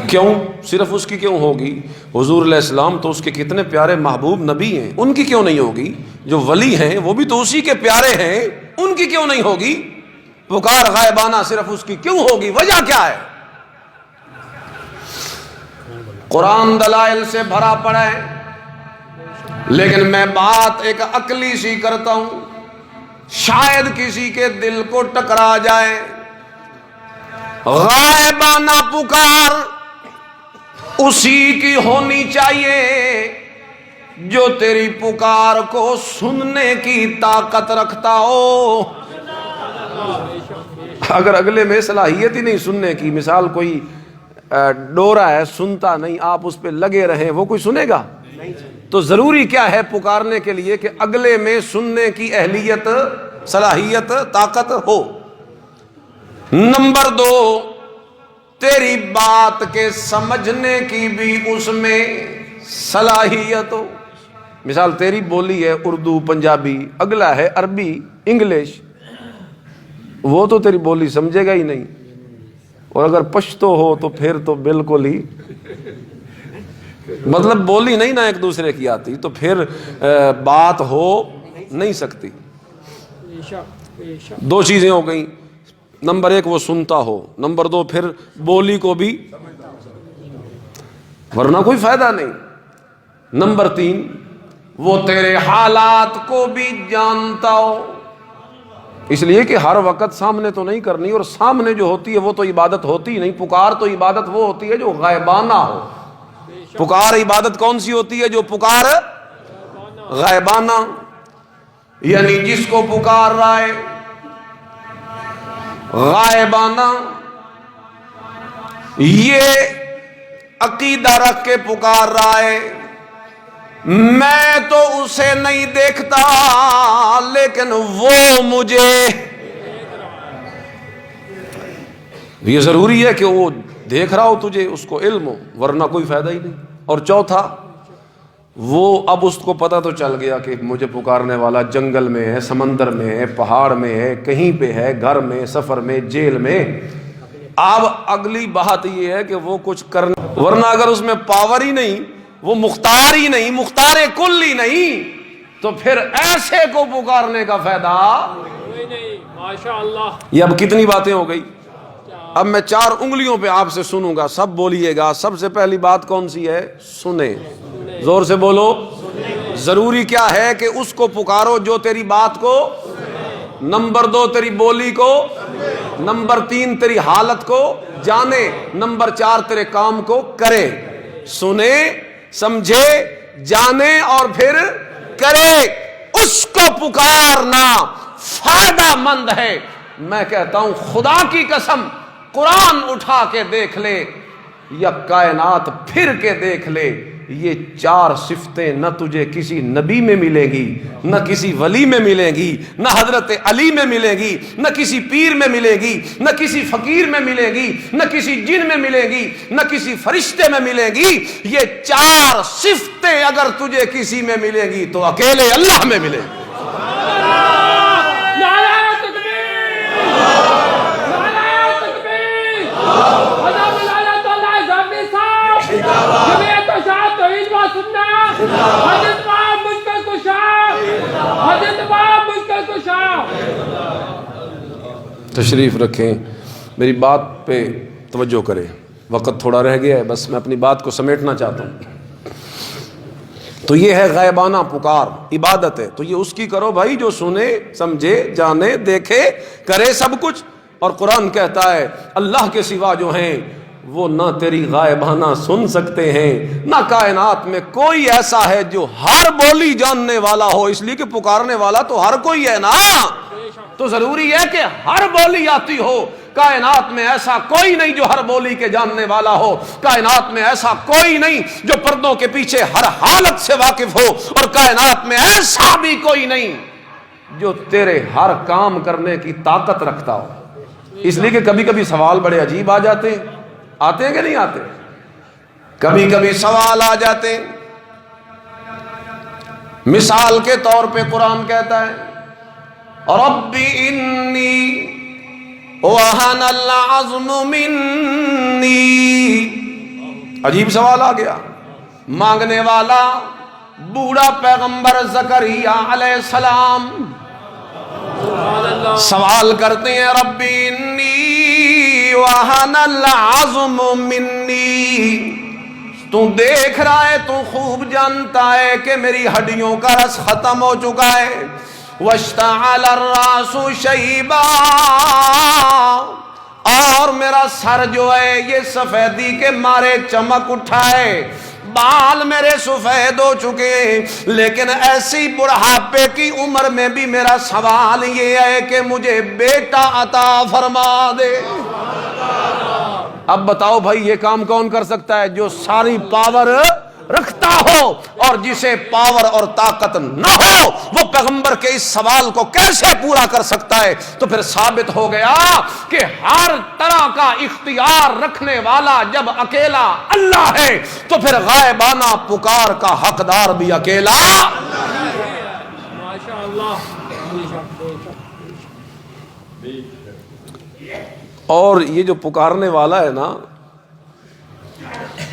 [SPEAKER 1] کیوں صرف اس کی کیوں ہوگی؟ حضور علیہ السلام تو اس کے کتنے پیارے محبوب نبی ہیں، ان کی کیوں نہیں ہوگی؟ جو ولی ہیں وہ بھی تو اسی کے پیارے ہیں، ان کی کیوں نہیں ہوگی؟ پکار غائبانہ صرف اس کی کیوں ہوگی؟ وجہ کیا ہے؟ قرآن دلائل سے بھرا پڑا ہے، لیکن میں بات ایک عقلی سی کرتا ہوں، شاید کسی کے دل کو ٹکرا جائے. غائبانہ پکار اسی کی ہونی چاہیے جو تیری پکار کو سننے کی طاقت رکھتا ہو. اگر اگلے میں صلاحیت ہی نہیں سننے کی، مثال کوئی ڈورا ہے سنتا نہیں، آپ اس پہ لگے رہیں، وہ کوئی سنے گا؟ تو ضروری کیا ہے پکارنے کے لیے کہ اگلے میں سننے کی اہلیت، صلاحیت، طاقت ہو. نمبر 2، تیری بات کے سمجھنے کی بھی اس میں صلاحیت ہو. مثال تیری بولی ہے اردو، پنجابی، اگلا ہے عربی، انگلش، وہ تو تیری بولی سمجھے گا ہی نہیں. اور اگر پشتو ہو تو پھر تو بالکل ہی، مطلب بولی نہیں نا ایک دوسرے کی آتی، تو پھر بات ہو نہیں سکتی. 2 چیزیں ہو گئیں، نمبر 1 وہ سنتا ہو، نمبر 2 پھر بولی کو بھی، ورنہ کوئی فائدہ نہیں. نمبر 3 وہ تیرے حالات کو بھی جانتا ہو، اس لیے کہ ہر وقت سامنے تو نہیں کرنی، اور سامنے جو ہوتی ہے وہ تو عبادت ہوتی نہیں. پکار تو عبادت وہ ہوتی ہے جو غائبانہ ہو. پکار عبادت کون سی ہوتی ہے؟ جو پکار غائبانہ، یعنی جس کو پکار رہا ہے غائبانہ، یہ عقیدہ رکھ کے پکار رہا ہے میں تو اسے نہیں دیکھتا لیکن وہ مجھے. یہ ضروری ہے کہ وہ دیکھ رہا ہو تجھے، اس کو علم ہو، ورنہ کوئی فائدہ ہی نہیں. اور چوتھا، وہ اب اس کو پتہ تو چل گیا کہ مجھے پکارنے والا جنگل میں ہے، سمندر میں ہے، پہاڑ میں ہے، کہیں پہ ہے، گھر میں، سفر میں، جیل میں. اب اگلی بات یہ ہے کہ وہ کچھ کرنا، ورنہ اگر اس میں پاور ہی نہیں، وہ مختار ہی نہیں، مختار کل ہی نہیں، تو پھر ایسے کو پکارنے کا فائدہ نہیں. ماشاءاللہ. یہ اب کتنی باتیں ہو گئی؟ اب میں 4 انگلیوں پہ آپ سے سنوں گا، سب بولیے گا. سب سے پہلی بات کون سی ہے؟ سنیں. زور سے بولو. ضروری کیا ہے کہ اس کو پکارو جو تیری بات کو، نمبر 2 تیری بولی کو، نمبر 3 تیری حالت کو جانے، نمبر 4 تیرے کام کو کرے. سنے، سمجھے، جانے اور پھر کرے. اس کو پکارنا فائدہ مند ہے. میں کہتا ہوں خدا کی قسم، قرآن اٹھا کے دیکھ لے یا کائنات پھر کے دیکھ لے، یہ 4 صفتیں نہ تجھے کسی نبی میں ملے گی، نہ کسی ولی میں ملے گی، نہ حضرت علی میں ملے گی، نہ کسی پیر میں ملے گی، نہ کسی فقیر میں ملے گی، نہ کسی جن میں ملے گی، نہ کسی فرشتے میں ملے گی. یہ 4 صفتیں اگر تجھے کسی میں ملے گی تو اکیلے اللہ میں ملے گی. تشریف رکھیں، میری بات پہ توجہ کریں، وقت تھوڑا رہ گیا ہے، بس میں اپنی بات کو سمیٹنا چاہتا ہوں. تو یہ ہے غائبانہ پکار، عبادت ہے تو یہ اس کی کرو بھائی جو سنے، سمجھے، جانے، دیکھے، کرے سب کچھ. اور قرآن کہتا ہے اللہ کے سوا جو ہیں وہ نہ تیری غائبانہ سن سکتے ہیں، نہ کائنات میں کوئی ایسا ہے جو ہر بولی جاننے والا ہو، اس لیے کہ پکارنے والا تو ہر کوئی ہے نا، تو ضروری ہے کہ ہر بولی آتی ہو۔ کائنات میں ایسا کوئی نہیں جو ہر بولی کے جاننے والا ہو، کائنات میں ایسا کوئی نہیں جو پردوں کے پیچھے ہر حالت سے واقف ہو، اور کائنات میں ایسا بھی کوئی نہیں جو تیرے ہر کام کرنے کی طاقت رکھتا ہو۔ اس لیے کہ کبھی کبھی سوال بڑے عجیب آ جاتے ہیں، آتے ہیں کہ نہیں آتے؟ کبھی کبھی سوال آ جاتے ہیں۔ مثال کے طور پہ قرآن کہتا ہے رب انی وہن العظم منی، عجیب سوال آ گیا۔ مانگنے والا بوڑھا پیغمبر زکریا علیہ السلام سوال کرتے ہیں رب انی وہن العظم منی، تو دیکھ رہا ہے، تو خوب جانتا ہے کہ میری ہڈیوں کا رس ختم ہو چکا ہے، واشتعل الراس شیبا، اور میرا سر جو ہے یہ سفیدی کے مارے چمک اٹھا ہے، بال میرے سفید ہو چکے ہیں، لیکن ایسی بڑھاپے کی عمر میں بھی میرا سوال یہ ہے کہ مجھے بیٹا عطا فرما دے۔ اب بتاؤ بھائی یہ کام کون کر سکتا ہے؟ جو ساری پاور رکھتا ہو، اور جسے پاور اور طاقت نہ ہو وہ پیغمبر کے اس سوال کو کیسے پورا کر سکتا ہے؟ تو پھر ثابت ہو گیا کہ ہر طرح کا اختیار رکھنے والا جب اکیلا اللہ ہے تو پھر غائبانہ پکار کا حقدار بھی اکیلا۔ اور یہ جو پکارنے والا ہے نا،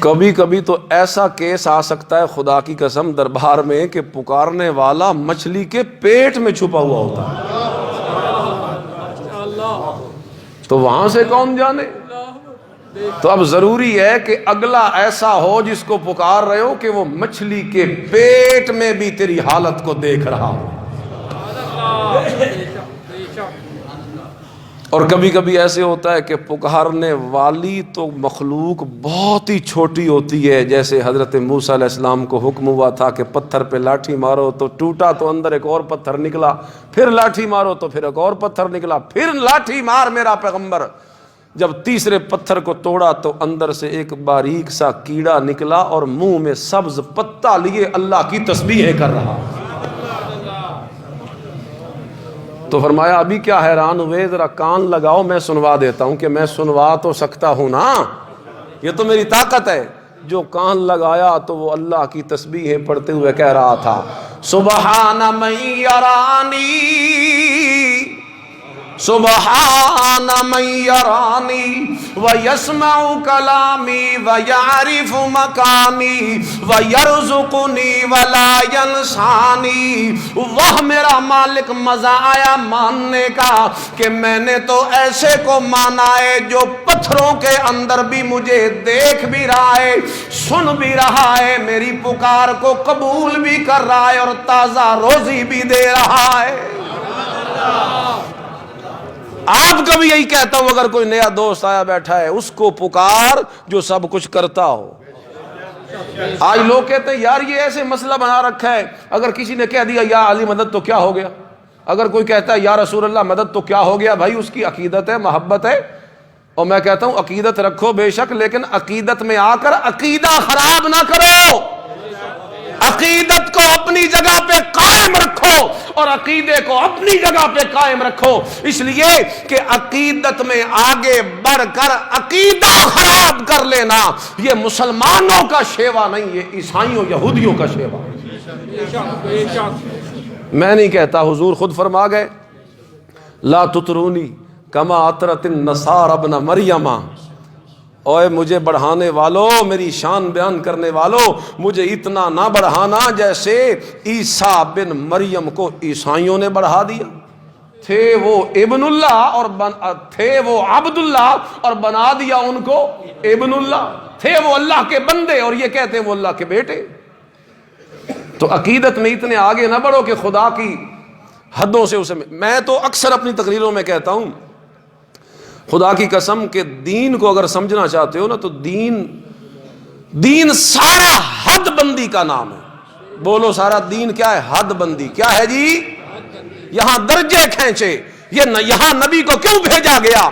[SPEAKER 1] کبھی کبھی تو ایسا کیس آ سکتا ہے خدا کی قسم دربار میں کہ پکارنے والا مچھلی کے پیٹ میں چھپا ہوا ہوتا ہے، تو وہاں سے کون جانے؟ تو اب ضروری ہے کہ اگلا ایسا ہو جس کو پکار رہے ہو کہ وہ مچھلی کے پیٹ میں بھی تیری حالت کو دیکھ رہا ہو۔ اور کبھی کبھی ایسے ہوتا ہے کہ پکارنے والی تو مخلوق بہت ہی چھوٹی ہوتی ہے، جیسے حضرت موسیٰ علیہ السلام کو حکم ہوا تھا کہ پتھر پہ لاٹھی مارو تو ٹوٹا، تو اندر ایک اور پتھر نکلا، پھر لاٹھی مارو تو پھر ایک اور پتھر نکلا، پھر لاٹھی مار میرا پیغمبر۔ جب تیسرے پتھر کو توڑا تو اندر سے ایک باریک سا کیڑا نکلا اور منہ میں سبز پتا لیے اللہ کی تسبیحیں کر رہا۔ تو فرمایا ابھی کیا حیران ہوئے، ذرا کان لگاؤ میں سنوا دیتا ہوں، کہ میں سنوا تو سکتا ہوں نا، یہ تو میری طاقت ہے۔ جو کان لگایا تو وہ اللہ کی تسبیحیں پڑھتے ہوئے کہہ رہا تھا سبحان من یرانی سبحان من یرانی ویسمع کلامی ویعرف مکانی ویرزقنی ولا ینسانی۔ وہ میرا مالک مزہ آیا ماننے کا کہ میں نے تو ایسے کو مانا ہے جو پتھروں کے اندر بھی مجھے دیکھ بھی رہا ہے، سن بھی رہا ہے، میری پکار کو قبول بھی کر رہا ہے اور تازہ روزی بھی دے رہا ہے۔ آپ کا بھی یہی کہتا ہوں، اگر کوئی نیا دوست آیا بیٹھا ہے اس کو پکار جو سب کچھ کرتا ہو۔ آج لوگ کہتے ہیں یار یہ ایسے مسئلہ بنا رکھا ہے، اگر کسی نے کہہ دیا یا علی مدد تو کیا ہو گیا، اگر کوئی کہتا ہے یا رسول اللہ مدد تو کیا ہو گیا، بھائی اس کی عقیدت ہے، محبت ہے، اور میں کہتا ہوں عقیدت رکھو بے شک، لیکن عقیدت میں آ کر عقیدہ خراب نہ کرو، عقیدت کو اپنی جگہ پہ قائم رکھو اور عقیدے کو اپنی جگہ پہ قائم رکھو، اس لیے کہ عقیدت میں آگے بڑھ کر عقیدہ خراب کر لینا یہ مسلمانوں کا شیوا نہیں، یہ عیسائیوں یہودیوں کا شیوا۔ میں نہیں کہتا، حضور خود فرما گئے لا تطرونی کما اطرت النصارى ابن مریم، اوے مجھے بڑھانے والو، میری شان بیان کرنے والو، مجھے اتنا نہ بڑھانا جیسے عیسیٰ بن مریم کو عیسائیوں نے بڑھا دیا۔ تھے وہ ابن اللہ اور تھے وہ عبد اللہ اور بنا دیا ان کو ابن اللہ، تھے وہ اللہ کے بندے اور یہ کہتے ہیں وہ اللہ کے بیٹے۔ تو عقیدت میں اتنے آگے نہ بڑھو کہ خدا کی حدوں سے اسے، میں تو اکثر اپنی تقریروں میں کہتا ہوں خدا کی قسم کہ دین کو اگر سمجھنا چاہتے ہو نا تو دین سارا حد بندی کا نام ہے. بولو سارا دین کیا ہے؟ حد بندی. کیا ہے جی؟ یہاں درجے کھینچے. یہاں نبی کو کیوں بھیجا گیا؟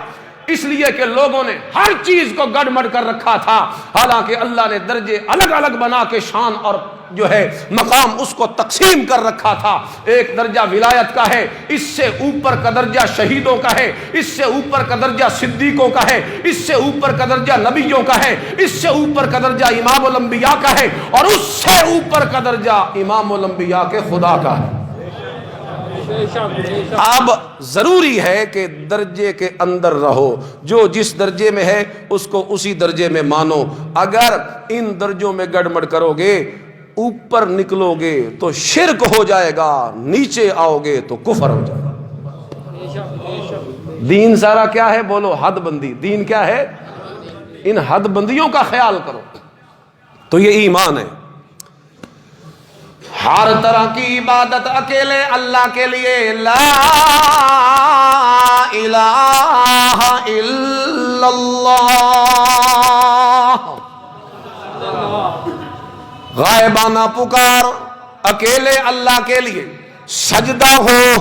[SPEAKER 1] اس لیے کہ لوگوں نے ہر چیز کو گڑمڑ کر رکھا تھا، حالانکہ اللہ نے درجے الگ الگ بنا کے شان اور جو ہے مقام اس کو تقسیم کر رکھا تھا. ایک درجہ ولایت کا ہے، اس سے اوپر کا درجہ شہیدوں کا ہے، اس سے اوپر کا درجہ صدیقوں کا ہے، اس سے اوپر کا درجہ نبیوں کا ہے، اس سے اوپر کا درجہ امام الانبیاء کا ہے، اور اس سے اوپر کا درجہ امام الانبیاء کے خدا کا ہے. اب ضروری ہے کہ درجے کے اندر رہو، جو جس درجے میں ہے اس کو اسی درجے میں مانو. اگر ان درجوں میں گڑبڑ کرو گے، اوپر نکلو گے تو شرک ہو جائے گا، نیچے آؤ گے تو کفر ہو جائے گا. دین سارا کیا ہے؟ بولو حد بندی. دین کیا ہے؟ ان حد بندیوں کا خیال کرو تو یہ ایمان ہے. ہر طرح کی عبادت اکیلے اللہ کے لیے، لا الہ الا اللہ. غائبانہ پکار اکیلے اللہ کے لیے، سجدہ ہو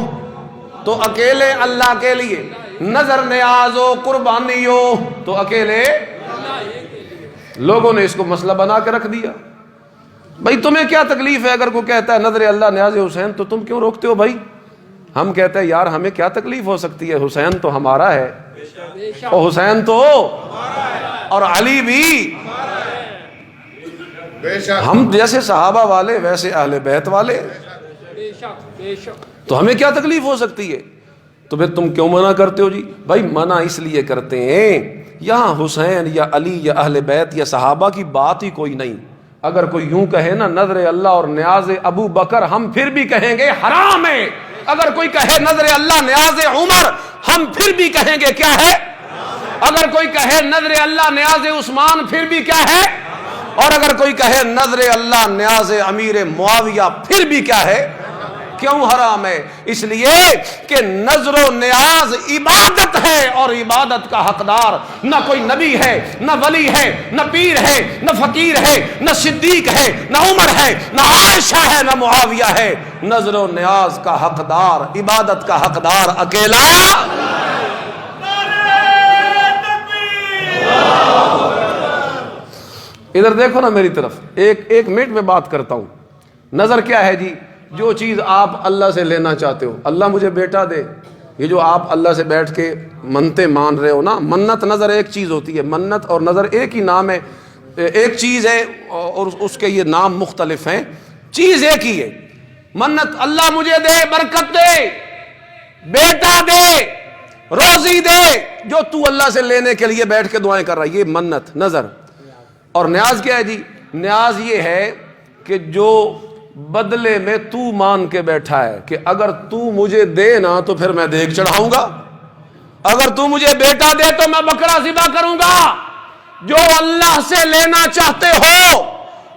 [SPEAKER 1] تو اکیلے اللہ کے لیے، نظر نیاز ہو قربانی ہو تو اکیلے. لوگوں نے اس کو مسئلہ بنا کے رکھ دیا. بھائی تمہیں کیا تکلیف ہے اگر کوئی کہتا ہے نظر اللہ نیاز حسین، تو تم کیوں روکتے ہو بھائی؟ ہم کہتے ہیں یار ہمیں کیا تکلیف ہو سکتی ہے، حسین تو ہمارا ہے، اور حسین تو اور علی بھی. ہم جیسے صحابہ والے ویسے اہل بیت والے، تو ہمیں کیا تکلیف ہو سکتی ہے؟ تو پھر تم کیوں منع کرتے ہو جی؟ بھائی منع اس لیے کرتے ہیں، یہاں حسین یا علی یا اہل بیت یا صحابہ کی بات ہی کوئی نہیں. اگر کوئی یوں کہے نا نظر اللہ اور نیاز ابو بکر، ہم پھر بھی کہیں گے حرام ہے. اگر کوئی کہے نظر اللہ نیاز عمر، ہم پھر بھی کہیں گے کیا ہے. اگر کوئی کہے نظر اللہ نیاز عثمان، پھر بھی کیا ہے. اور اگر کوئی کہے نظر اللہ نیاز امیر معاویہ، پھر بھی کیا ہے. کیوں حرام ہے؟ اس لیے کہ نظر و نیاز عبادت ہے، اور عبادت کا حقدار نہ کوئی نبی ہے، نہ ولی ہے، نہ پیر ہے، نہ فقیر ہے، نہ صدیق ہے، نہ عمر ہے، نہ عائشہ ہے، نہ معاویہ ہے. نظر و نیاز کا حقدار، عبادت کا حقدار اکیلا. ادھر دیکھو نا میری طرف، ایک منٹ میں بات کرتا ہوں. نظر کیا ہے جی؟ جو چیز آپ اللہ سے لینا چاہتے ہو. اللہ مجھے بیٹا دے، یہ جو آپ اللہ سے بیٹھ کے منتے مان رہے ہو نا، منت نظر ایک چیز ہوتی ہے. منت اور نظر ایک ہی نام ہے، ایک چیز ہے، اور اس کے یہ نام مختلف ہیں. چیز ایک ہی ہے. منت اللہ مجھے دے، برکت دے، بیٹا دے، روزی دے، جو تو اللہ سے لینے کے لیے بیٹھ کے دعائیں کر رہا ہے، یہ منت نظر. اور نیاز کیا ہے جی؟ نیاز یہ ہے کہ جو بدلے میں تو مان کے بیٹھا ہے کہ اگر تو مجھے دے نا تو پھر میں دیگ چڑھاؤں گا، اگر تو مجھے بیٹا دے تو میں بکرا ذبح کروں گا. جو اللہ سے لینا چاہتے ہو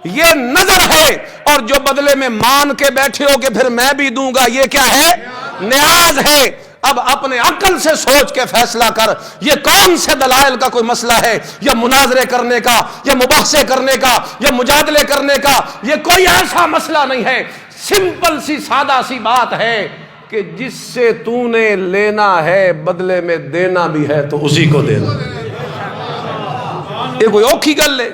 [SPEAKER 1] یہ نظر ہے، اور جو بدلے میں مان کے بیٹھے ہو کہ پھر میں بھی دوں گا، یہ کیا ہے؟ نیاز ہے. اب اپنے عقل سے سوچ کے فیصلہ کر، یہ کون سے دلائل کا کوئی مسئلہ ہے، یا مناظرے کرنے کا، یا مباحثے کرنے کا، یا مجادلے کرنے کا؟ یہ کوئی ایسا مسئلہ نہیں ہے. سمپل سی سادہ سی بات ہے کہ جس سے تو نے لینا ہے بدلے میں دینا بھی ہے تو اسی کو دینا. یہ کوئی اوکھی گل ہے؟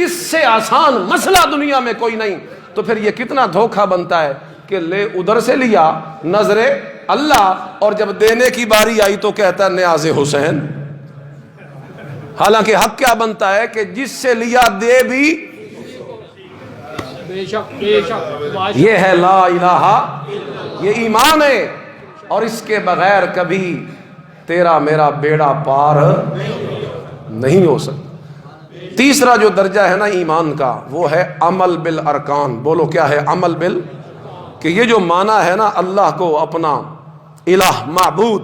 [SPEAKER 1] اس سے آسان مسئلہ دنیا میں کوئی نہیں. تو پھر یہ کتنا دھوکہ بنتا ہے کہ لے ادھر سے لیا نظر اللہ، اور جب دینے کی باری آئی تو کہتا ہے نیاز حسین. حالانکہ حق کیا بنتا ہے کہ جس سے لیا دے بھی. یہ ہے لا الہ، یہ ایمان ہے، اور اس کے بغیر کبھی تیرا میرا بیڑا پار نہیں ہو سکتا. تیسرا جو درجہ ہے نا ایمان کا، وہ ہے عمل بالارکان. بولو کیا ہے عمل بال؟ کہ یہ جو معنی ہے نا اللہ کو اپنا الہ معبود،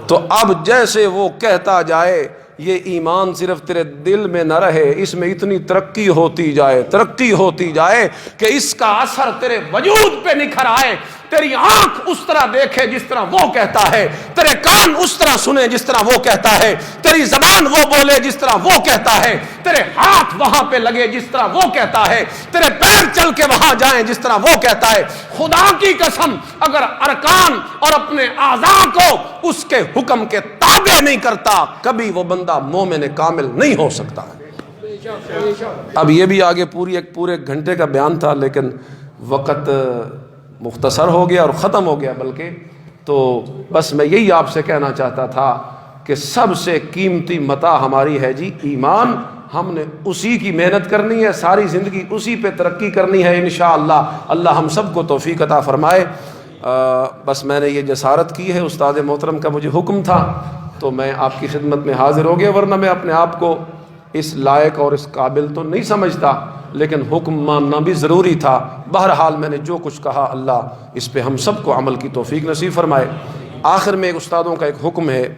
[SPEAKER 1] تو اب جیسے وہ کہتا جائے یہ ایمان صرف تیرے دل میں نہ رہے، اس میں اتنی ترقی ہوتی جائے کہ اس کا اثر تیرے وجود پہ نکھر آئے، تیری آنکھ اس طرح دیکھے جس طرح وہ کہتا ہے، تیرے کان اس طرح سنے جس طرح وہ کہتا ہے، تیری زبان وہ بولے جس طرح وہ کہتا ہے، تیرے ہاتھ وہاں پہ لگے جس طرح وہ کہتا ہے، تیرے پیر چل کے وہاں جائیں جس طرح وہ کہتا ہے۔ خدا کی قسم اگر ارکان اور اپنے اعضاء کو اس کے حکم کے تابع نہیں کرتا، کبھی وہ بندہ مومن کامل نہیں ہو سکتا۔ اب یہ بھی آگے پورے گھنٹے کا بیان تھا، لیکن وقت مختصر ہو گیا اور ختم ہو گیا بلکہ، تو بس میں یہی آپ سے کہنا چاہتا تھا کہ سب سے قیمتی متاع ہماری ہے جی ایمان، ہم نے اسی کی محنت کرنی ہے، ساری زندگی اسی پہ ترقی کرنی ہے انشاءاللہ۔ اللہ ہم سب کو توفیق عطا فرمائے۔ بس میں نے یہ جسارت کی ہے، استاد محترم کا مجھے حکم تھا تو میں آپ کی خدمت میں حاضر ہو گیا، ورنہ میں اپنے آپ کو اس لائق اور اس قابل تو نہیں سمجھتا، لیکن حکم ماننا بھی ضروری تھا۔ بہرحال میں نے جو کچھ کہا اللہ اس پہ ہم سب کو عمل کی توفیق نصیب فرمائے۔ آخر میں ایک استادوں کا ایک حکم ہے